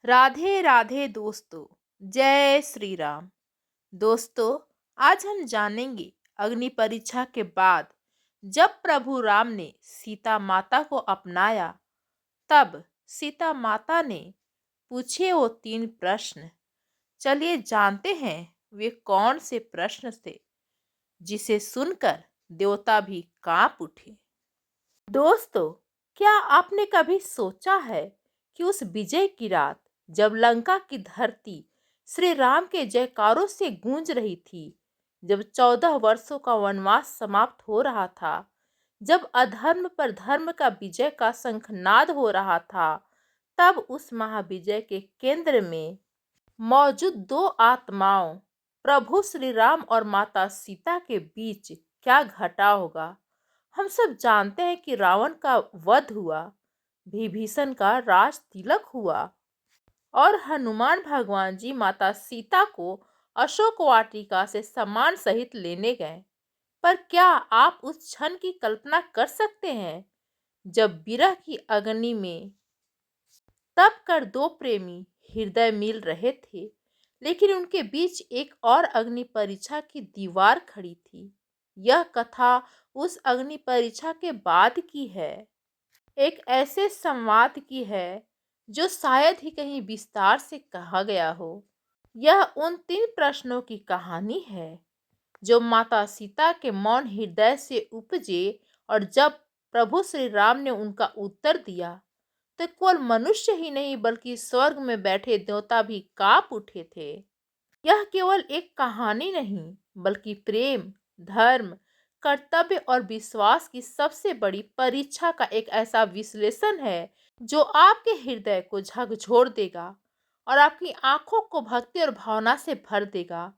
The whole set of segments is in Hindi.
राधे राधे दोस्तों। जय श्री राम। दोस्तों, आज हम जानेंगे अग्नि परीक्षा के बाद जब प्रभु राम ने सीता माता को अपनाया, तब सीता माता ने पूछे वो 3 प्रश्न। चलिए जानते हैं वे कौन से प्रश्न थे जिसे सुनकर देवता भी कांप उठे। दोस्तों, क्या आपने कभी सोचा है कि उस विजय की रात, जब लंका की धरती श्री राम के जयकारों से गूंज रही थी, जब 14 वर्षों का वनवास समाप्त हो रहा था, जब अधर्म पर धर्म का विजय का शंखनाद हो रहा था, तब उस महाविजय के केंद्र में मौजूद 2 आत्माओं, प्रभु श्री राम और माता सीता के बीच क्या घटा होगा। हम सब जानते हैं कि रावण का वध हुआ, विभीषण का राज तिलक हुआ और हनुमान भगवान जी माता सीता को अशोक वाटिका से सम्मान सहित लेने गए। पर क्या आप उस क्षण की कल्पना कर सकते हैं जब विरह की अग्नि में तप कर 2 प्रेमी हृदय मिल रहे थे, लेकिन उनके बीच एक और अग्नि परीक्षा की दीवार खड़ी थी। यह कथा उस अग्नि परीक्षा के बाद की है, एक ऐसे संवाद की है जो शायद ही कहीं विस्तार से कहा गया हो। यह उन 3 प्रश्नों की कहानी है जो माता सीता के मौन हृदय से उपजे, और जब प्रभु श्री राम ने उनका उत्तर दिया तो केवल मनुष्य ही नहीं बल्कि स्वर्ग में बैठे देवता भी कांप उठे थे। यह केवल एक कहानी नहीं, बल्कि प्रेम, धर्म, कर्तव्य और विश्वास की सबसे बड़ी परीक्षा का एक ऐसा विश्लेषण है जो आपके हृदय को झकझोर देगा और आपकी आंखों को भक्ति और भावना से भर देगा।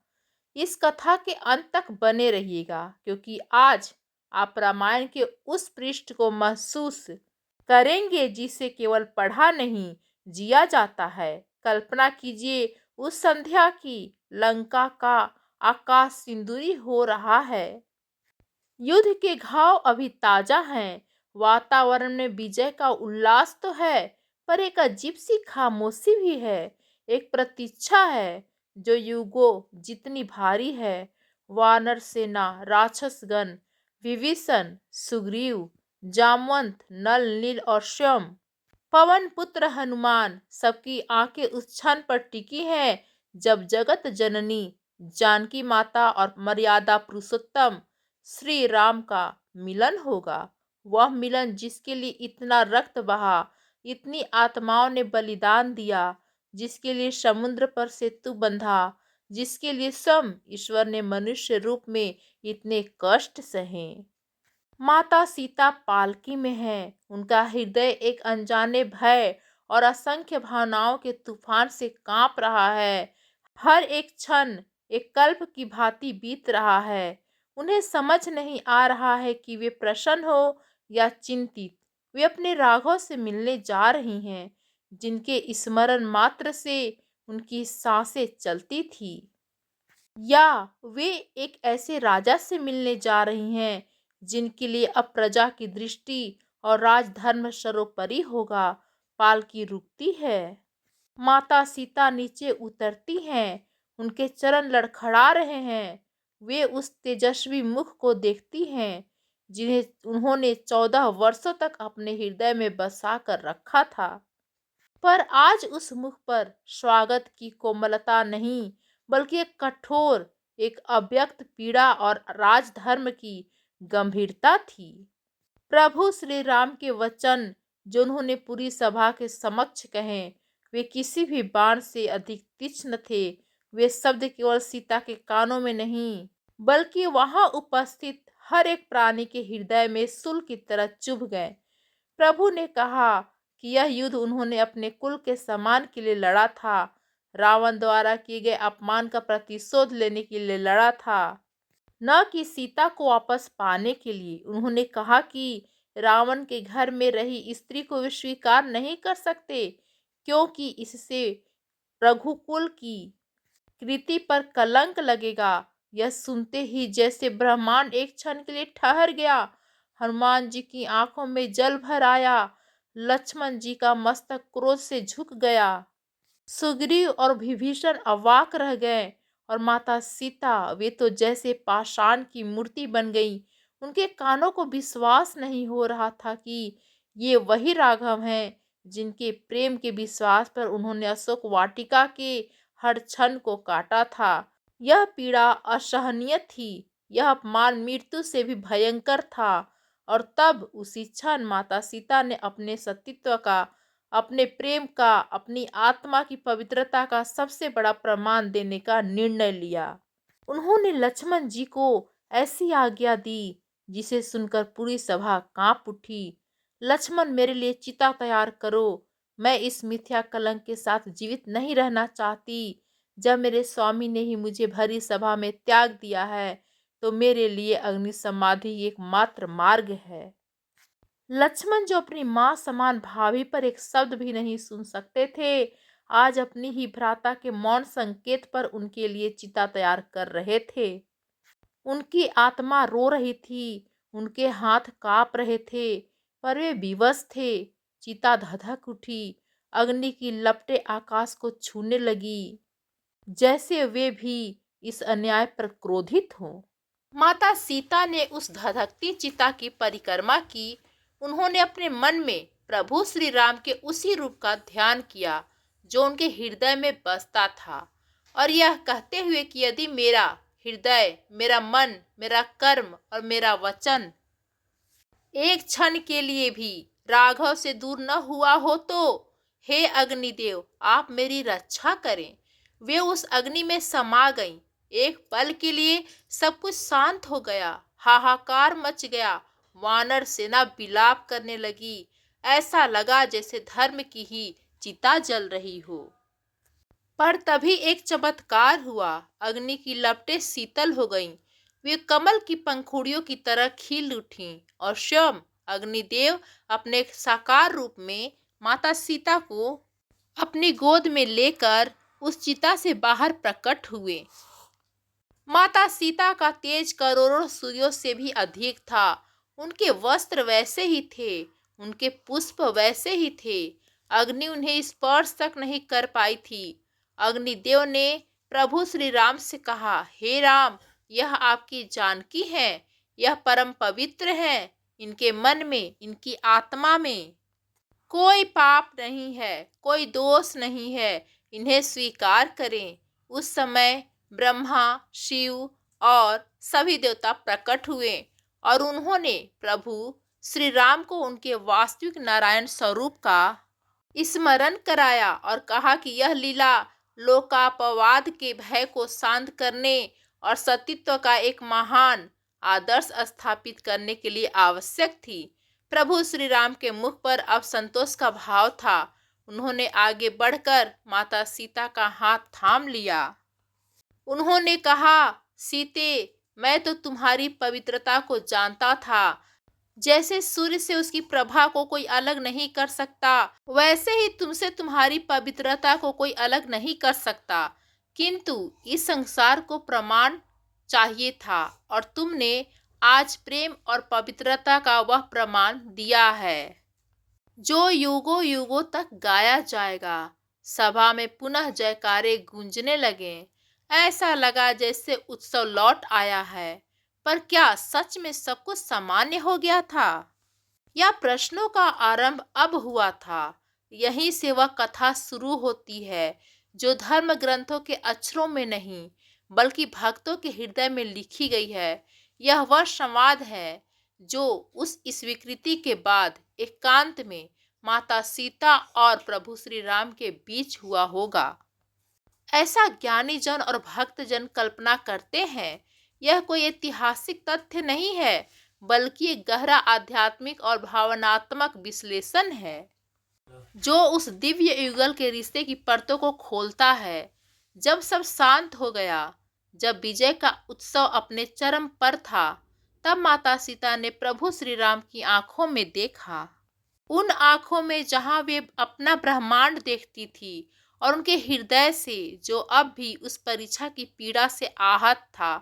इस कथा के अंत तक बने रहिएगा, क्योंकि आज आप रामायण के उस पृष्ठ को महसूस करेंगे जिसे केवल पढ़ा नहीं, जिया जाता है। कल्पना कीजिए उस संध्या की, लंका का आकाश सिंदूरी हो रहा है, युद्ध के घाव अभी ताजा हैं, वातावरण में विजय का उल्लास तो है, पर एक अजीब सी खामोशी भी है। एक प्रतीक्षा है जो युगों जितनी भारी है। वानर सेना, राक्षसगण, विभीषण, सुग्रीव, जामवंत, नल, नील और श्याम, पवन पुत्र हनुमान, सबकी आंखें उस क्षण पर टिकी हैं जब जगत जननी जानकी माता और मर्यादा पुरुषोत्तम श्री राम का मिलन होगा। वह मिलन जिसके लिए इतना रक्त बहा, इतनी आत्माओं ने बलिदान दिया, जिसके लिए समुद्र पर सेतु बंधा, जिसके लिए स्वयं ईश्वर ने मनुष्य रूप में इतने कष्ट सहे। माता सीता पालकी में है, उनका हृदय एक अनजाने भय और असंख्य भावनाओं के तूफान से कांप रहा है। हर एक क्षण एक कल्प की भांति बीत रहा है। उन्हें समझ नहीं आ रहा है कि वे प्रसन्न हो या चिंतित। वे अपने राघव से मिलने जा रही हैं, जिनके स्मरण मात्र से उनकी सांसें चलती थी, या वे एक ऐसे राजा से मिलने जा रही हैं जिनके लिए अब प्रजा की दृष्टि और राजधर्म सर्वोपरि होगा। पालकी रुकती है, माता सीता नीचे उतरती हैं, उनके चरण लड़खड़ा रहे हैं। वे उस तेजस्वी मुख को देखती हैं जिन्हें उन्होंने 14 वर्षों तक अपने हृदय में बसा कर रखा था। पर आज उस मुख पर स्वागत की कोमलता नहीं, बल्कि एक कठोर, एक अव्यक्त पीड़ा और राजधर्म की गंभीरता थी। प्रभु श्री राम के वचन जो उन्होंने पूरी सभा के समक्ष कहे, वे किसी भी बाण से अधिक तीक्ष्ण थे। वे शब्द केवल सीता के कानों में नहीं, बल्कि वहां उपस्थित हर एक प्राणी के हृदय में शूल की तरह चुभ गए। प्रभु ने कहा कि यह युद्ध उन्होंने अपने कुल के सम्मान के लिए लड़ा था, रावण द्वारा किए गए अपमान का प्रतिशोध लेने के लिए लड़ा था, न कि सीता को वापस पाने के लिए। उन्होंने कहा कि रावण के घर में रही स्त्री को वे स्वीकार नहीं कर सकते, क्योंकि इससे रघुकुल की कृति पर कलंक लगेगा। यह सुनते ही जैसे ब्रह्मांड एक क्षण के लिए ठहर गया। हनुमान जी की आंखों में जल भर आया, लक्ष्मण जी का मस्तक क्रोध से झुक गया। सुग्रीव और विभीषण अवाक रह गए और माता सीता वे तो जैसे पाषाण की मूर्ति बन गई। उनके कानों को विश्वास नहीं हो रहा था कि ये वही राघव हैं जिनके प्रेम के विश्वास पर उन्होंने अशोक वाटिका के हर क्षण को काटा था। यह पीड़ा असहनीय थी, यह अपमान मृत्यु से भी भयंकर था। और तब उसी क्षण माता सीता ने अपने सतीत्व का, अपने प्रेम का, अपनी आत्मा की पवित्रता का सबसे बड़ा प्रमाण देने का निर्णय लिया। उन्होंने लक्ष्मण जी को ऐसी आज्ञा दी जिसे सुनकर पूरी सभा कांप उठी। लक्ष्मण, मेरे लिए चिता तैयार करो। मैं इस मिथ्या कलंक के साथ जीवित नहीं रहना चाहती। जब मेरे स्वामी ने ही मुझे भरी सभा में त्याग दिया है तो मेरे लिए अग्नि समाधि एकमात्र मार्ग है। लक्ष्मण, जो अपनी मां समान भाभी पर एक शब्द भी नहीं सुन सकते थे, आज अपनी ही भ्राता के मौन संकेत पर उनके लिए चिता तैयार कर रहे थे। उनकी आत्मा रो रही थी, उनके हाथ कांप रहे थे, पर वे विवश थे। चिता धधक उठी, अग्नि की लपटें आकाश को छूने लगी, जैसे वे भी इस अन्याय पर क्रोधित हों। माता सीता ने उस धधकती चिता की परिक्रमा की। उन्होंने अपने मन में प्रभु श्री राम के उसी रूप का ध्यान किया जो उनके हृदय में बसता था, और यह कहते हुए कि यदि मेरा हृदय, मेरा मन, मेरा कर्म और मेरा वचन एक क्षण के लिए भी राघव से दूर न हुआ हो तो हे अग्निदेव, आप मेरी रक्षा करें। वे उस अग्नि में समा गईं। एक पल के लिए सब कुछ शांत हो गया, हाहाकार मच गया। वानर सेना विलाप करने लगी। ऐसा लगा जैसे धर्म की ही चिता जल रही हो। पर तभी एक चमत्कार हुआ। अग्नि की लपटें शीतल हो गईं। वे कमल की पंखुड़ियों की तरह खिल उठीं और स्वयं अग्निदेव अपने साकार रूप में माता सीता को अपनी गोद में लेकर उस चिता से बाहर प्रकट हुए। माता सीता का तेज करोड़ों सूर्यों से भी अधिक था। उनके वस्त्र वैसे ही थे, उनके पुष्प वैसे ही थे। अग्नि उन्हें स्पर्श तक नहीं कर पाई थी। अग्निदेव ने प्रभु श्री राम से कहा, हे राम, यह आपकी जानकी हैं, यह परम पवित्र हैं। इनके मन में, इनकी आत्मा में कोई पाप नहीं है, कोई दोष नहीं है। इन्हें स्वीकार करें। उस समय ब्रह्मा, शिव और सभी देवता प्रकट हुए और उन्होंने प्रभु श्री राम को उनके वास्तविक नारायण स्वरूप का स्मरण कराया और कहा कि यह लीला लोकापवाद के भय को शांत करने और सतीत्व का एक महान आदर्श स्थापित करने के लिए आवश्यक थी। प्रभु श्री राम के मुख पर अब संतोष का भाव था। उन्होंने आगे बढ़कर माता सीता का हाथ थाम लिया। उन्होंने कहा, सीते, मैं तो तुम्हारी पवित्रता को जानता था। जैसे सूर्य से उसकी प्रभा को कोई अलग नहीं कर सकता, वैसे ही तुमसे तुम्हारी पवित्रता को कोई अलग नहीं कर सकता। किंतु इस संसार को प्रमाण चाहिए था और तुमने आज प्रेम और पवित्रता का वह प्रमाण दिया है जो युगों युगों तक गाया जाएगा। सभा में पुनः जयकारे गूंजने लगे। ऐसा लगा जैसे उत्सव लौट आया है। पर क्या सच में सब कुछ सामान्य हो गया था, या प्रश्नों का आरंभ अब हुआ था? यहीं से वह कथा शुरू होती है जो धर्म ग्रंथों के अक्षरों में नहीं बल्कि भक्तों के हृदय में लिखी गई है। यह वह संवाद है जो उस स्वीकृति के बाद एकांत में माता सीता और प्रभु श्री राम के बीच हुआ होगा। ऐसा ज्ञानी जन और भक्त जन कल्पना करते हैं। यह कोई ऐतिहासिक तथ्य नहीं है बल्कि एक गहरा आध्यात्मिक और भावनात्मक विश्लेषण है जो उस दिव्य युगल के रिश्ते की परतों को खोलता है। जब सब शांत हो गया, जब विजय का उत्सव अपने चरम पर था, तब माता सीता ने प्रभु श्री राम की आंखों में देखा। उन आंखों में जहां वे अपना ब्रह्मांड देखती थी और उनके हृदय से जो अब भी उस परीक्षा की पीड़ा से आहत था,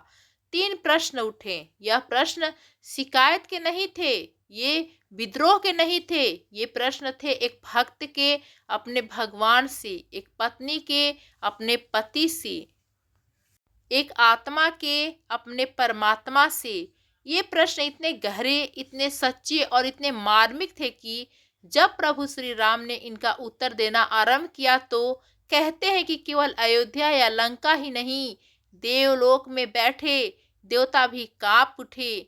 3 प्रश्न उठे। यह प्रश्न शिकायत के नहीं थे, ये विद्रोह के नहीं थे, ये प्रश्न थे एक भक्त के अपने भगवान से, एक पत्नी के अपने पति से, एक आत्मा के अपने परमात्मा से। ये प्रश्न इतने गहरे, इतने सच्चे और इतने मार्मिक थे कि जब प्रभु श्री राम ने इनका उत्तर देना आरंभ किया तो कहते हैं कि केवल अयोध्या या लंका ही नहीं, देवलोक में बैठे देवता भी कांप उठे,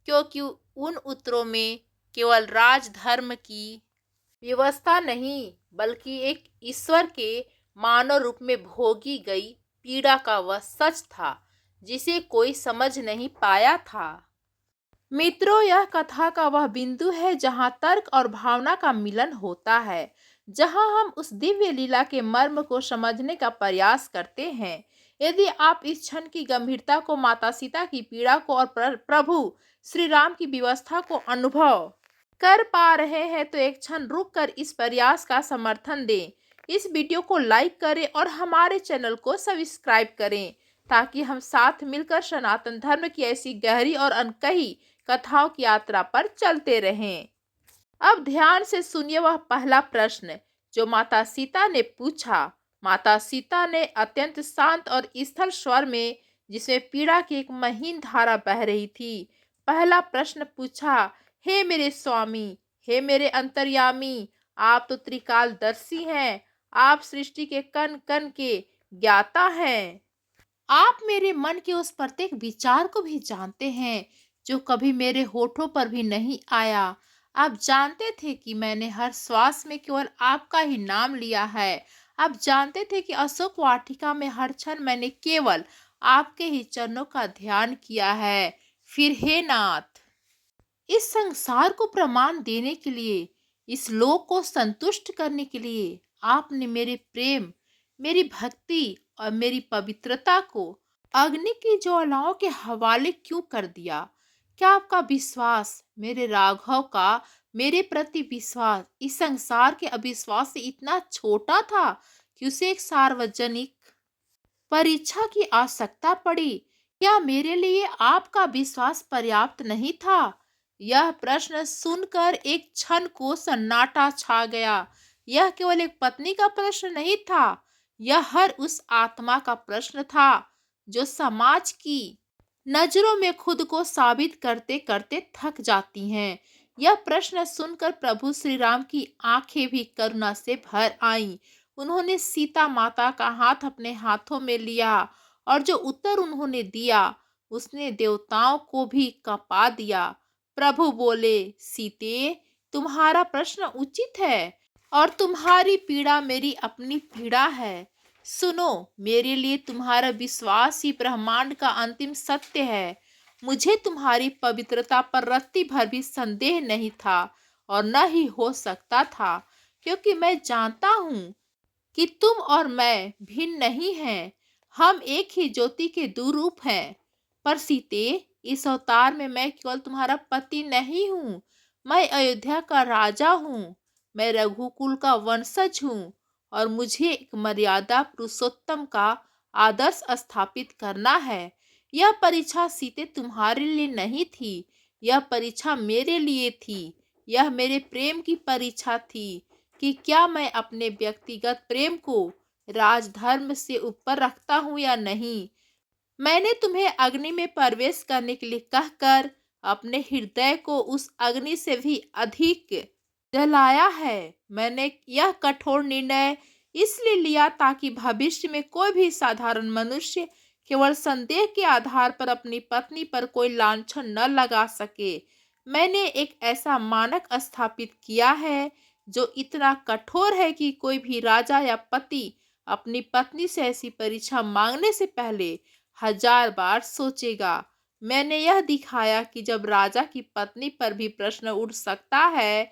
क्योंकि उन उत्तरों में केवल राजधर्म की व्यवस्था नहीं, बल्कि एक ईश्वर के मानव रूप में भोगी गई पीड़ा का वह सच था जिसे कोई समझ नहीं पाया था। मित्रों, यह कथा का वह बिंदु है जहाँ तर्क और भावना का मिलन होता है, जहाँ हम उस दिव्य लीला के मर्म को समझने का प्रयास करते हैं। यदि आप इस क्षण की गंभीरता को, माता सीता की पीड़ा को और प्रभु श्री राम की व्यवस्था को अनुभव कर पा रहे हैं तो एक क्षण रुक कर इस प्रयास का समर्थन दें। इस वीडियो को लाइक करें और हमारे चैनल को सब्सक्राइब करें ताकि हम साथ मिलकर सनातन धर्म की ऐसी गहरी और अनकही कथाओं की यात्रा पर चलते रहें। अब ध्यान से सुनिए वह पहला प्रश्न जो माता सीता ने पूछा। माता सीता ने अत्यंत शांत और स्थल स्वर में, जिसमें पीड़ा की एक महीन धारा बह रही थी, पहला प्रश्न पूछा। हे मेरे स्वामी, हे मेरे अंतर्यामी, आप तो त्रिकालदर्शी हैं, आप सृष्टि के कण कण के ज्ञाता हैं। आप मेरे मन के उस प्रत्येक विचार को भी जानते हैं जो कभी मेरे होठों पर भी नहीं आया। आप जानते थे कि मैंने हर श्वास में केवल आपका ही नाम लिया है। आप जानते थे कि अशोक वाटिका में हर क्षण मैंने केवल आपके ही चरणों का ध्यान किया है। फिर हे नाथ, इस संसार को प्रमाण देने के लिए, इस लोक को संतुष्ट करने के लिए आपने मेरे प्रेम, मेरी भक्ति और मेरी पवित्रता को अग्नि की ज्वालाओं के हवाले क्यों कर दिया? क्या आपका विश्वास, मेरे राघव का मेरे प्रति विश्वास इस संसार के अविश्वास से इतना छोटा था कि उसे एक सार्वजनिक परीक्षा की आवश्यकता पड़ी? क्या मेरे लिए आपका विश्वास पर्याप्त नहीं था? यह प्रश्न सुनकर एक क्षण को सन्नाटा छा गया। यह केवल एक पत्नी का प्रश्न नहीं था, यह हर उस आत्मा का प्रश्न था जो समाज की नजरों में खुद को साबित करते करते थक जाती हैं। यह प्रश्न सुनकर प्रभु श्री राम की आंखें भी करुणा से भर आईं। उन्होंने सीता माता का हाथ अपने हाथों में लिया और जो उत्तर उन्होंने दिया उसने देवताओं को भी कंपा दिया। प्रभु बोले, सीते, तुम्हारा प्रश्न उचित है और तुम्हारी पीड़ा मेरी अपनी पीड़ा है। सुनो, मेरे लिए तुम्हारा विश्वास ही ब्रह्मांड का अंतिम सत्य है। मुझे तुम्हारी पवित्रता पर रत्ती भर भी संदेह नहीं था और न ही हो सकता था, क्योंकि मैं जानता हूँ कि तुम और मैं भिन्न नहीं हैं। हम एक ही ज्योति के दो रूप हैं। पर सीते, इस अवतार में मैं केवल तुम्हारा पति नहीं हूँ, मैं अयोध्या का राजा हूँ, मैं रघुकुल का वंशज हूँ और मुझे एक मर्यादा पुरुषोत्तम का आदर्श स्थापित करना है। यह परीक्षा सीते तुम्हारे लिए नहीं थी, यह परीक्षा मेरे लिए थी। यह मेरे प्रेम की परीक्षा थी कि क्या मैं अपने व्यक्तिगत प्रेम को राजधर्म से ऊपर रखता हूँ या नहीं। मैंने तुम्हें अग्नि में प्रवेश करने के लिए कहकर अपने हृदय को उस अग्नि से भी अधिक जलाया है। मैंने यह कठोर निर्णय इसलिए लिया ताकि भविष्य में कोई भी साधारण मनुष्य केवल संदेह के आधार पर अपनी पत्नी पर कोई लांछन न लगा सके। मैंने एक ऐसा मानक स्थापित किया है जो इतना कठोर है कि कोई भी राजा या पति अपनी पत्नी से ऐसी परीक्षा मांगने से पहले 1000 बार सोचेगा। मैंने यह दिखाया कि जब राजा की पत्नी पर भी प्रश्न उठ सकता है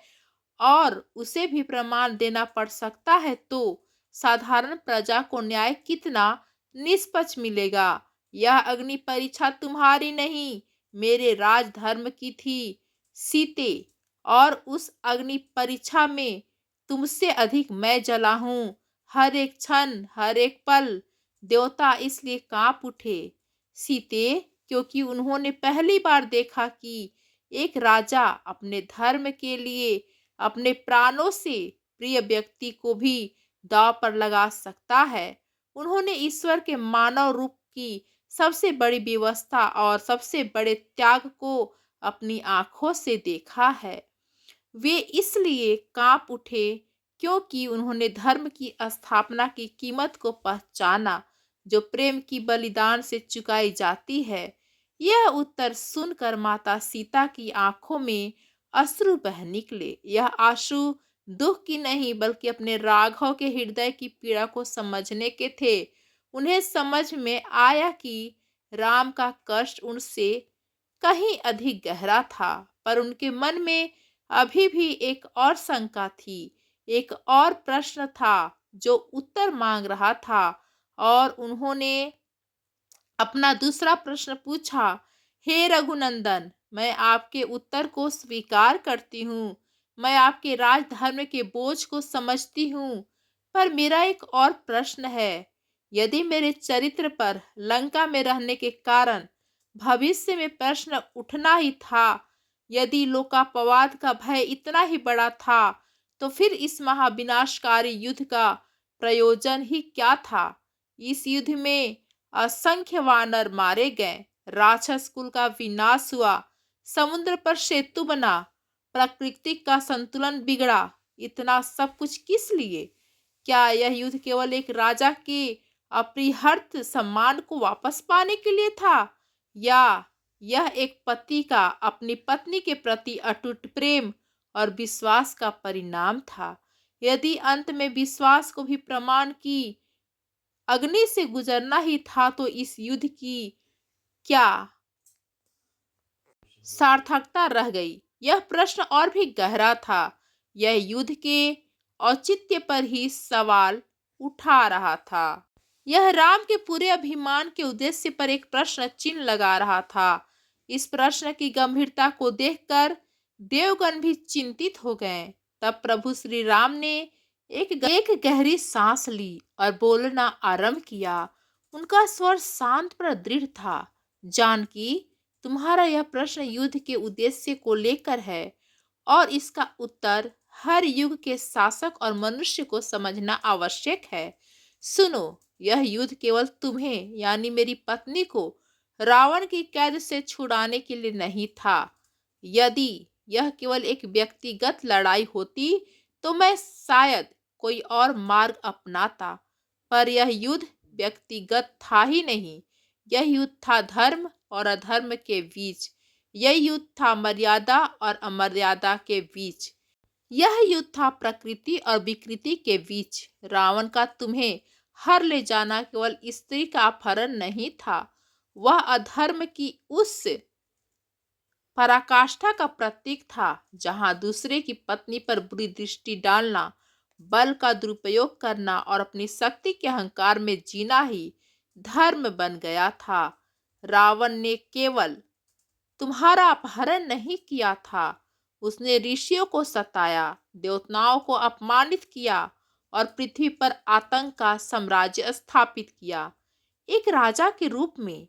और उसे भी प्रमाण देना पड़ सकता है तो साधारण प्रजा को न्याय कितना निष्पक्ष मिलेगा। यह अग्नि परीक्षा तुम्हारी नहीं, मेरे राजधर्म की थी सीते, और उस अग्नि परीक्षा में तुमसे अधिक मैं जला हूँ। हर एक क्षण, हर एक पल देवता इसलिए कांप उठे सीते, क्योंकि उन्होंने पहली बार देखा कि एक राजा अपने धर्म के लिए अपने प्राणों से प्रिय व्यक्ति को भी दांव पर लगा सकता है। उन्होंने ईश्वर के मानव रूप की सबसे बड़ी व्यवस्था और सबसे बड़े त्याग को अपनी आंखों से देखा है। वे इसलिए कांप उठे क्योंकि उन्होंने धर्म की स्थापना की कीमत को पहचाना, जो प्रेम की बलिदान से चुकाई जाती है। यह उत्तर सुनकर माता सीता की आंखों में अश्रु बह निकले। यह आंसू दुख की नहीं बल्कि अपने राघव के हृदय की पीड़ा को समझने के थे। उन्हें समझ में आया कि राम का कष्ट उनसे कहीं अधिक गहरा था, पर उनके मन में अभी भी एक और शंका थी, एक और प्रश्न था जो उत्तर मांग रहा था। और उन्होंने अपना दूसरा प्रश्न पूछा, हे रघुनंदन, मैं आपके उत्तर को स्वीकार करती हूँ। मैं आपके राजधर्म के बोझ को समझती हूँ, पर मेरा एक और प्रश्न है। यदि मेरे चरित्र पर लंका में रहने के कारण भविष्य में प्रश्न उठना ही था, यदि लोकापवाद का भय इतना ही बड़ा था, तो फिर इस महाविनाशकारी युद्ध का प्रयोजन ही क्या था? इस युद्ध में असंख्य वानर मारे गए, राक्षस कुल का विनाश हुआ, समुद्र पर सेतु बना, प्रकृति का संतुलन बिगड़ा। इतना सब कुछ किस लिए? क्या यह युद्ध केवल एक राजा के अपरिहर्त सम्मान को वापस पाने के लिए था, या यह एक पति का अपनी पत्नी के प्रति अटूट प्रेम और विश्वास का परिणाम था? यदि अंत में विश्वास को भी प्रमाण की अग्नि से गुजरना ही था, तो इस युद्ध की क्या सार्थकता रह गई? यह प्रश्न और भी गहरा था। यह युद्ध के औचित्य पर ही सवाल उठा रहा था। यह राम के पूरे अभिमान के उद्देश्य पर एक प्रश्न चिन्ह लगा रहा था। इस प्रश्न की गंभीरता को देखकर देवगण भी चिंतित हो गए। तब प्रभु श्री राम ने एक गहरी सांस ली और बोलना आरंभ किया। उनका स्वर शांत पर दृढ़ था। जानकी, तुम्हारा यह प्रश्न युद्ध के उद्देश्य को लेकर है, और इसका उत्तर हर युग के शासक और मनुष्य को समझना आवश्यक है। सुनो, यह युद्ध केवल तुम्हें यानी मेरी पत्नी को रावण की कैद से छुड़ाने के लिए नहीं था। यदि यह केवल एक व्यक्तिगत लड़ाई होती तो मैं शायद कोई और मार्ग अपनाता, पर यह युद्ध व्यक्तिगत था ही नहीं। यह युद्ध था धर्म और अधर्म के बीच। यह युद्ध था मर्यादा और अमर्यादा के बीच। यह युद्ध था प्रकृति और विकृति के बीच। रावण का तुम्हें हर ले जाना केवल स्त्री का अपहरण नहीं था, वह अधर्म की उस पराकाष्ठा का प्रतीक था जहां दूसरे की पत्नी पर बुरी दृष्टि डालना, बल का दुरुपयोग करना और अपनी शक्ति के अहंकार में जीना ही धर्म बन गया था। रावण ने केवल तुम्हारा अपहरण नहीं किया था, उसने ऋषियों को सताया, देवताओं को अपमानित किया और पृथ्वी पर आतंक का साम्राज्य स्थापित किया। एक राजा के रूप में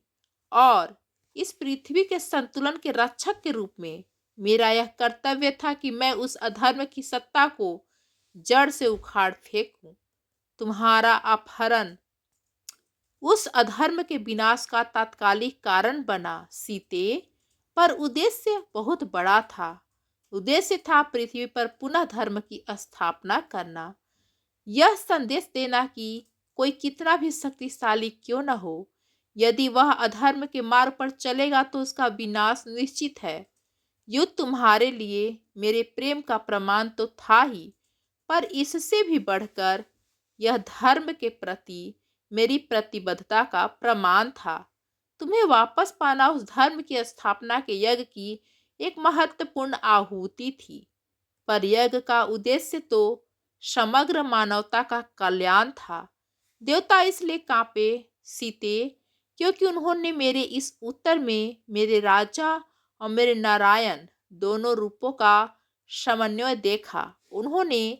और इस पृथ्वी के संतुलन के रक्षक के रूप में मेरा यह कर्तव्य था कि मैं उस अधर्म की सत्ता को जड़ से उखाड़ फेंकूं। तुम्हारा अपहरण उस अधर्म के विनाश का तात्कालिक कारण बना सीते, पर उद्देश्य बहुत बड़ा था। उद्देश्य था पृथ्वी पर पुनः धर्म की स्थापना करना, यह संदेश देना कि कोई कितना भी शक्तिशाली क्यों न हो, यदि वह अधर्म के मार्ग पर चलेगा तो उसका विनाश निश्चित है। युद्ध तुम्हारे लिए मेरे प्रेम का प्रमाण तो था ही, पर इससे भी बढ़कर यह धर्म के प्रति मेरी प्रतिबद्धता का प्रमाण था। तुम्हें वापस पाना उस धर्म की स्थापना के यज्ञ की एक महत्वपूर्ण आहुति थी, पर यज्ञ का उद्देश्य तो समग्र मानवता का कल्याण था। देवता इसलिए कांपे सीते क्योंकि उन्होंने मेरे इस उत्तर में मेरे राजा और मेरे नारायण दोनों रूपों का समन्वय देखा। उन्होंने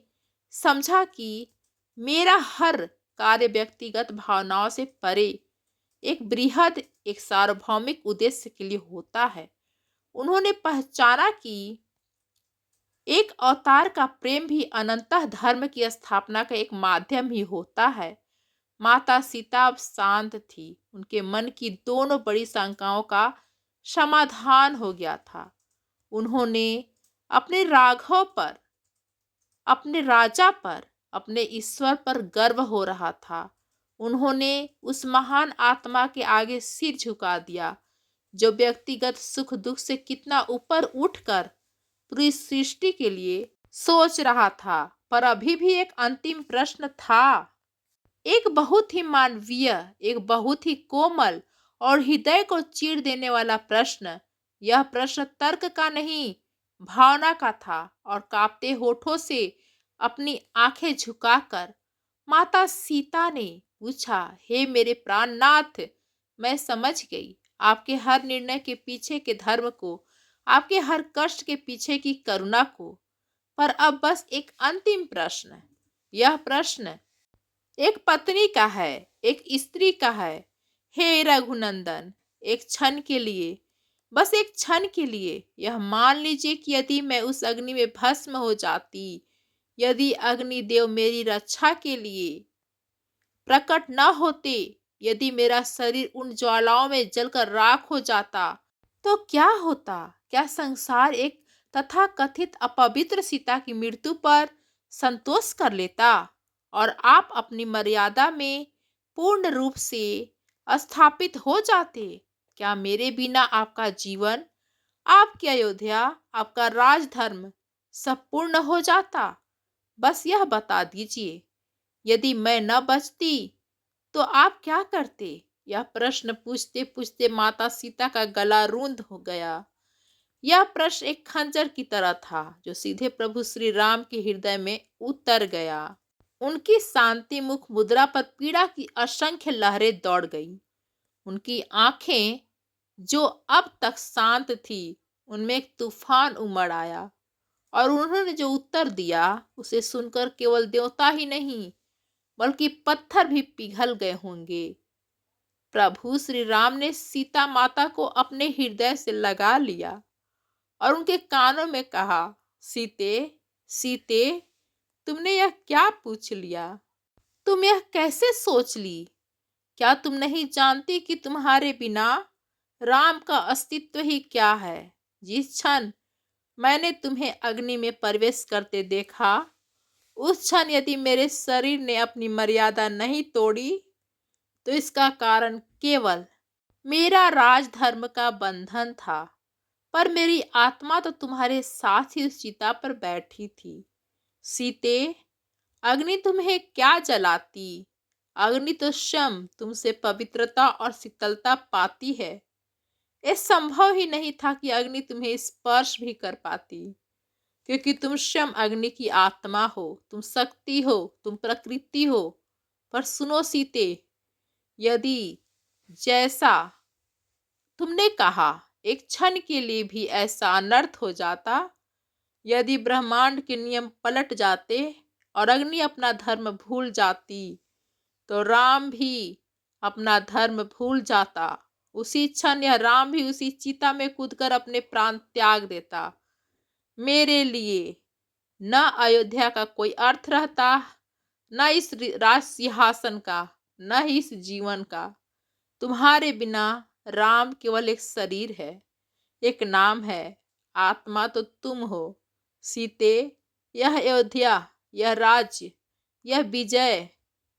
समझा कि मेरा हर कार्य व्यक्तिगत भावनाओं से परे एक बृहद, एक सार्वभौमिक उद्देश्य के लिए होता है। उन्होंने पहचाना कि एक अवतार का प्रेम भी अनंतः धर्म की स्थापना का एक माध्यम ही होता है। माता सीता अब शांत थी। उनके मन की दोनों बड़ी शंकाओं का समाधान हो गया था। उन्होंने अपने राघव पर, अपने राजा पर, अपने ईश्वर पर गर्व हो रहा था। उन्होंने उस महान आत्मा के आगे सिर झुका दिया जो व्यक्तिगत सुख दुख से कितना ऊपर उठकर पूरी सृष्टि के लिए सोच रहा था। पर अभी भी एक अंतिम प्रश्न था, एक बहुत ही मानवीय, एक बहुत ही कोमल और हृदय को चीर देने वाला प्रश्न। यह प्रश्न तर्क का नहीं, भावना का था। और कांपते होठों से अपनी आंखें झुकाकर माता सीता ने पूछा, हे मेरे प्राणनाथ, मैं समझ गई आपके हर निर्णय के पीछे के धर्म को, आपके हर कष्ट के पीछे की करुणा को। पर अब बस एक अंतिम प्रश्न। यह प्रश्न एक पत्नी का है, एक स्त्री का है। हे रघुनंदन, एक क्षण के लिए, बस एक क्षण के लिए यह मान लीजिए कि यदि मैं उस अग्नि में भस्म हो जाती, यदि अग्निदेव मेरी रक्षा के लिए प्रकट न होते, यदि मेरा शरीर उन ज्वालाओं में जलकर राख हो जाता, तो क्या होता? क्या संसार एक तथाकथित अपवित्र सीता की मृत्यु पर संतोष कर लेता और आप अपनी मर्यादा में पूर्ण रूप से स्थापित हो जाते? क्या मेरे बिना आपका जीवन, आपकी अयोध्या, आपका राजधर्म सब पूर्ण हो जाता? बस यह बता दीजिए, यदि मैं न बचती तो आप क्या करते? यह प्रश्न पूछते पूछते माता सीता का गला रूंध हो गया। यह प्रश्न एक खंजर की तरह था जो सीधे प्रभु श्री राम के हृदय में उतर गया। उनकी शांति मुख मुद्रा पर पीड़ा की असंख्य लहरें दौड़ गई। उनकी आंखें जो अब तक शांत थी, उनमें एक तूफान उमड़ आया। और उन्होंने जो उत्तर दिया उसे सुनकर केवल देवता ही नहीं बल्कि पत्थर भी पिघल गए होंगे। प्रभु श्री राम ने सीता माता को अपने हृदय से लगा लिया और उनके कानों में कहा, सीते, सीते, तुमने यह क्या पूछ लिया? तुम यह कैसे सोच ली? क्या तुम नहीं जानती कि तुम्हारे बिना राम का अस्तित्व ही क्या है? जिस क्षण मैंने तुम्हें अग्नि में प्रवेश करते देखा, उस क्षण यदि मेरे शरीर ने अपनी मर्यादा नहीं तोड़ी, तो इसका कारण केवल मेरा राजधर्म का बंधन था। पर मेरी आत्मा तो तुम्हारे साथ ही उस चिता पर बैठी थी। सीते, अग्नि तुम्हें क्या जलाती? अग्नि तो स्वयं तुमसे पवित्रता और शीतलता पाती है। यह संभव ही नहीं था कि अग्नि तुम्हें स्पर्श भी कर पाती, क्योंकि तुम स्वयं अग्नि की आत्मा हो, तुम शक्ति हो, तुम प्रकृति हो। पर सुनो सीते, यदि जैसा तुमने कहा एक क्षण के लिए भी ऐसा अनर्थ हो जाता, यदि ब्रह्मांड के नियम पलट जाते और अग्नि अपना धर्म भूल जाती, तो राम भी अपना धर्म भूल जाता। उसी क्षण यह राम भी उसी चिता में कूदकर अपने प्राण त्याग देता। मेरे लिए न अयोध्या का कोई अर्थ रहता, न इस राज सिंहासन का, न ही इस जीवन का। तुम्हारे बिना राम केवल एक शरीर है, एक नाम है। आत्मा तो तुम हो। सीते, यह अयोध्या, यह राज्य, यह विजय,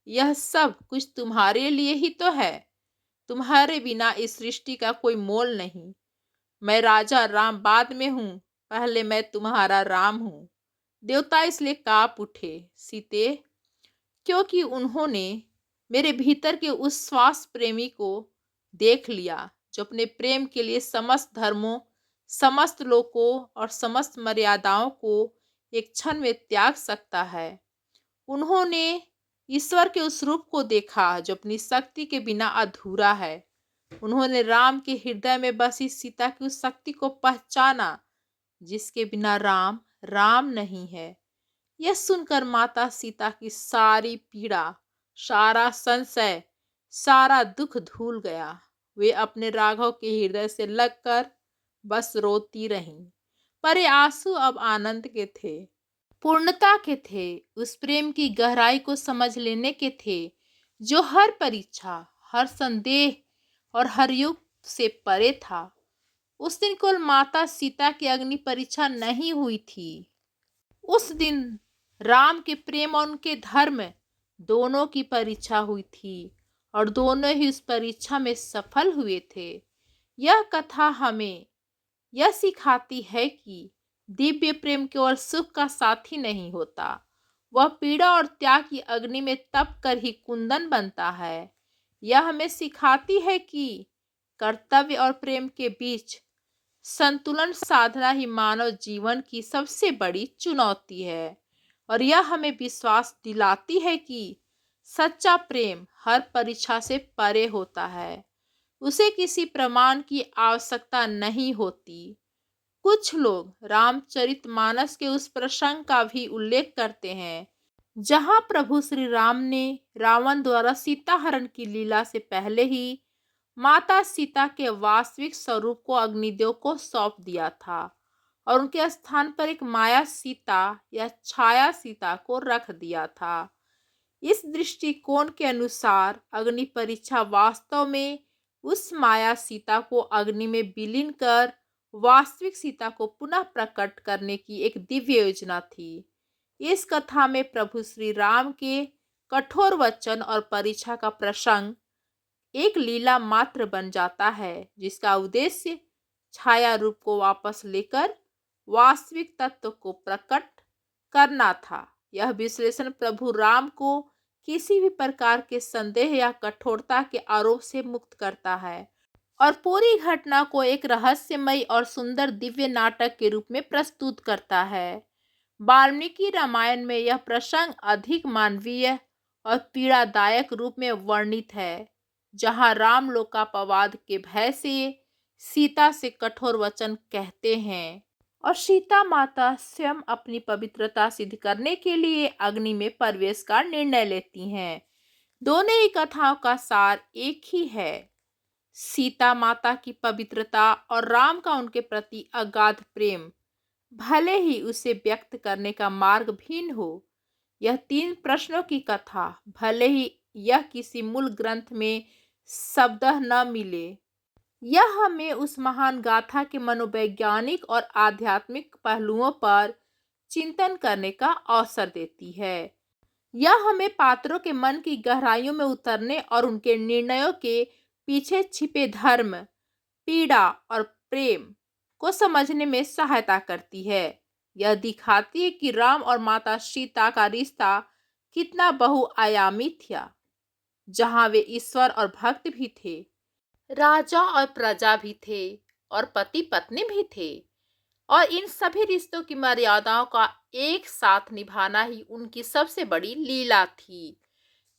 यह सब कुछ तुम्हारे लिए ही तो है। तुम्हारे बिना इस सृष्टि का कोई मोल नहीं। मैं राजा राम बाद में हूँ, पहले मैं तुम्हारा राम हूँ। देवता इसलिए कांप उठे, सीते, क्योंकि उन्होंने मेरे भीतर के उस श्वास प्रेमी को देख लिया जो अपने प्रेम के लिए समस्त धर्मों, समस्त लोकों और समस्त मर्यादाओं को एक क्षण में त्याग सकता है। उन्होंने ईश्वर के उस रूप को देखा जो अपनी शक्ति के बिना अधूरा है। उन्होंने राम के हृदय में बसी सीता की उस शक्ति को पहचाना जिसके बिना राम राम नहीं है। यह सुनकर माता सीता की सारी पीड़ा, सारा संशय, सारा दुख धुल गया। वे अपने राघव के हृदय से लगकर बस रोती रहीं। पर ये आंसू अब आनंद के थे, पूर्णता के थे, उस प्रेम की गहराई को समझ लेने के थे जो हर परीक्षा, हर संदेह और हर युग से परे था। उस दिन केवल माता सीता की अग्नि परीक्षा नहीं हुई थी, उस दिन राम के प्रेम और उनके धर्म दोनों की परीक्षा हुई थी, और दोनों ही उस परीक्षा में सफल हुए थे। यह कथा हमें यह सिखाती है कि दिव्य प्रेम केवल सुख का साथी नहीं होता, वह पीड़ा और त्याग की अग्नि में तप कर ही कुंदन बनता है। यह हमें सिखाती है कि कर्तव्य और प्रेम के बीच संतुलन साधना ही मानव जीवन की सबसे बड़ी चुनौती है, और यह हमें विश्वास दिलाती है कि सच्चा प्रेम हर परीक्षा से परे होता है, उसे किसी प्रमाण की आवश्यकता नहीं होती। कुछ लोग रामचरितमानस के उस प्रसंग का भी उल्लेख करते हैं जहां प्रभु श्री राम ने रावण द्वारा सीता हरण की लीला से पहले ही माता सीता के वास्तविक स्वरूप को अग्निदेव को सौंप दिया था और उनके स्थान पर एक माया सीता या छाया सीता को रख दिया था। इस दृष्टिकोण के अनुसार अग्नि परीक्षा वास्तव में उस माया सीता को अग्नि में विलीन कर वास्तविक सीता को पुनः प्रकट करने की एक दिव्य योजना थी। इस कथा में प्रभु श्री राम के कठोर वचन और परीक्षा का प्रसंग एक लीला मात्र बन जाता है, जिसका उद्देश्य छाया रूप को वापस लेकर वास्तविक तत्व को प्रकट करना था। यह विश्लेषण प्रभु राम को किसी भी प्रकार के संदेह या कठोरता के आरोप से मुक्त करता है और पूरी घटना को एक रहस्यमयी और सुंदर दिव्य नाटक के रूप में प्रस्तुत करता है। वाल्मीकि रामायण में यह प्रसंग अधिक मानवीय और पीड़ादायक रूप में वर्णित है, जहां राम लोकापवाद के भय से सीता से कठोर वचन कहते हैं और सीता माता स्वयं अपनी पवित्रता सिद्ध करने के लिए अग्नि में प्रवेश का निर्णय लेती हैं। दोनों ही कथाओं का सार एक ही है, सीता माता की पवित्रता और राम का उनके प्रति अगाध प्रेम, भले ही उसे व्यक्त करने का मार्ग भिन्न हो। यह तीन प्रश्नों की कथा, भले ही यह किसी मूल ग्रंथ में शब्दः न मिले, यह हमें उस महान गाथा के मनोवैज्ञानिक और आध्यात्मिक पहलुओं पर चिंतन करने का अवसर देती है। यह हमें पात्रों के मन की गहराइयों में उतरने और उनके निर्णयों के पीछे छिपे धर्म, पीड़ा और प्रेम को समझने में सहायता करती है। यह दिखाती है कि राम और माता सीता का रिश्ता कितना बहुआयामी था, जहां वे ईश्वर और भक्त भी थे, राजा और प्रजा भी थे, और पति पत्नी भी थे, और इन सभी रिश्तों की मर्यादाओं का एक साथ निभाना ही उनकी सबसे बड़ी लीला थी।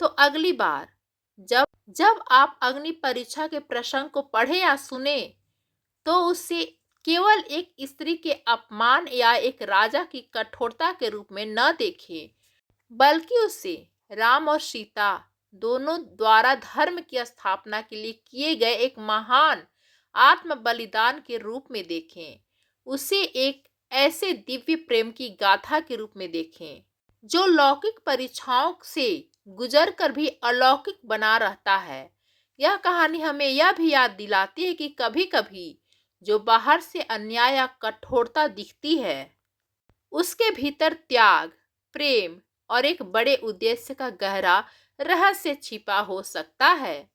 तो अगली बार जब जब आप अग्नि परीक्षा के प्रसंग को पढ़े या सुने, तो उसे केवल एक स्त्री के अपमान या एक राजा की कठोरता के रूप में न देखें, बल्कि उसे राम और सीता दोनों द्वारा धर्म की स्थापना के लिए किए गए एक महान आत्म बलिदान के रूप में देखें। उसे एक ऐसे दिव्य प्रेम की गाथा के रूप में देखें जो लौकिक परीक्षाओं से गुजर कर भी अलौकिक बना रहता है। यह कहानी हमें यह भी याद दिलाती है कि कभी कभी जो बाहर से अन्याय या कठोरता दिखती है, उसके भीतर त्याग, प्रेम और एक बड़े उद्देश्य का गहरा रहस्य छिपा हो सकता है।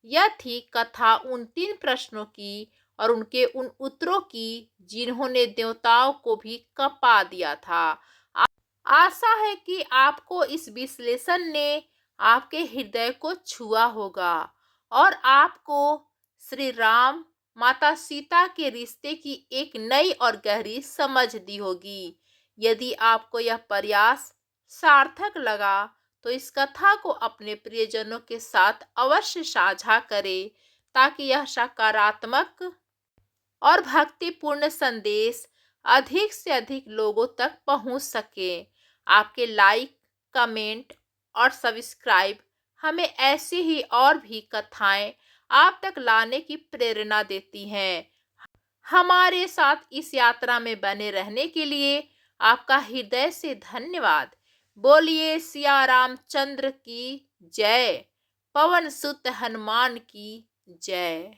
यह थी कथा उन तीन प्रश्नों की और उनके उन उत्तरों की जिन्होंने देवताओं को भी कँपा दिया था। आशा है कि आपको इस विश्लेषण ने आपके हृदय को छुआ होगा और आपको श्री राम माता सीता के रिश्ते की एक नई और गहरी समझ दी होगी। यदि आपको यह प्रयास सार्थक लगा तो इस कथा को अपने प्रियजनों के साथ अवश्य साझा करें, ताकि यह सकारात्मक और भक्तिपूर्ण संदेश अधिक से अधिक लोगों तक पहुंच सके। आपके लाइक, कमेंट और सब्सक्राइब हमें ऐसी ही और भी कथाएं आप तक लाने की प्रेरणा देती हैं। हमारे साथ इस यात्रा में बने रहने के लिए आपका हृदय से धन्यवाद। बोलिए सिया रामचंद्र की जय। पवन सुत हनुमान की जय।